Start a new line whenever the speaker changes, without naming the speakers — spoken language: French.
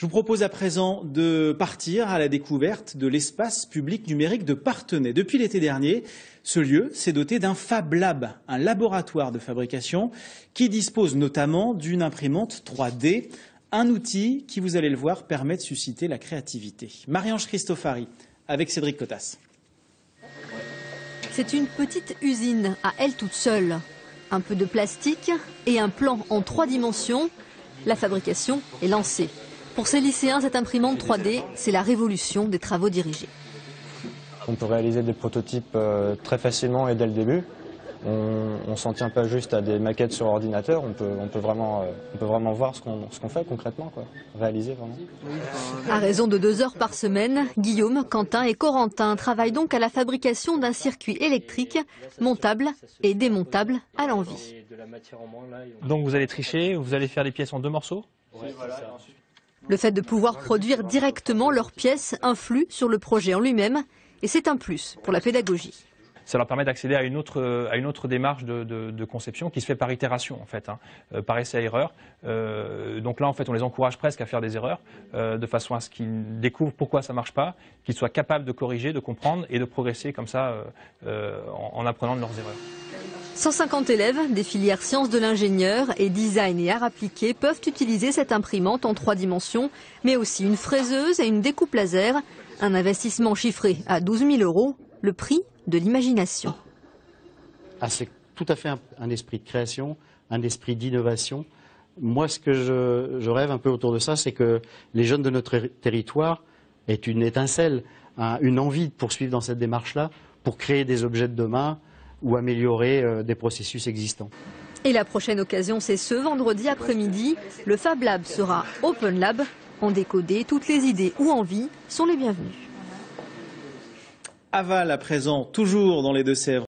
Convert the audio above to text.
Je vous propose à présent de partir à la découverte de l'espace public numérique de Parthenay. Depuis l'été dernier, ce lieu s'est doté d'un Fab Lab, un laboratoire de fabrication qui dispose notamment d'une imprimante 3D, un outil qui, vous allez le voir, permet de susciter la créativité. Marie-Ange Cristofari avec Cédric Cotas.
C'est une petite usine à elle toute seule. Un peu de plastique et un plan en 3 dimensions. La fabrication est lancée. Pour ces lycéens, cette imprimante 3D, c'est la révolution des travaux dirigés.
On peut réaliser des prototypes très facilement et dès le début. On ne s'en tient pas juste à des maquettes sur ordinateur, on peut vraiment voir ce qu'on fait concrètement, quoi. Réaliser vraiment.
À raison de 2 heures par semaine, Guillaume, Quentin et Corentin travaillent donc à la fabrication d'un circuit électrique montable et démontable à l'envie.
Donc vous allez tricher, vous allez faire les pièces en 2 morceaux ?
Le fait de pouvoir produire directement leurs pièces influe sur le projet en lui-même et c'est un plus pour la pédagogie.
Ça leur permet d'accéder à une autre démarche de conception qui se fait par itération en fait, par essai-erreur. Donc là en fait on les encourage presque à faire des erreurs de façon à ce qu'ils découvrent pourquoi ça ne marche pas, qu'ils soient capables de corriger, de comprendre et de progresser comme ça en apprenant de leurs erreurs.
150 élèves des filières sciences de l'ingénieur et design et arts appliqués peuvent utiliser cette imprimante en 3 dimensions, mais aussi une fraiseuse et une découpe laser. Un investissement chiffré à 12 000 €, le prix de l'imagination.
C'est tout à fait un esprit de création, un esprit d'innovation. Moi, ce que je rêve un peu autour de ça, c'est que les jeunes de notre territoire aient une étincelle, une envie de poursuivre dans cette démarche-là pour créer des objets de demain ou améliorer des processus existants.
Et la prochaine occasion, c'est ce vendredi après-midi. Le Fab Lab sera Open Lab. En décoder, toutes les idées ou envies sont les bienvenues.
Aval à présent, toujours dans les Deux-Sèvres.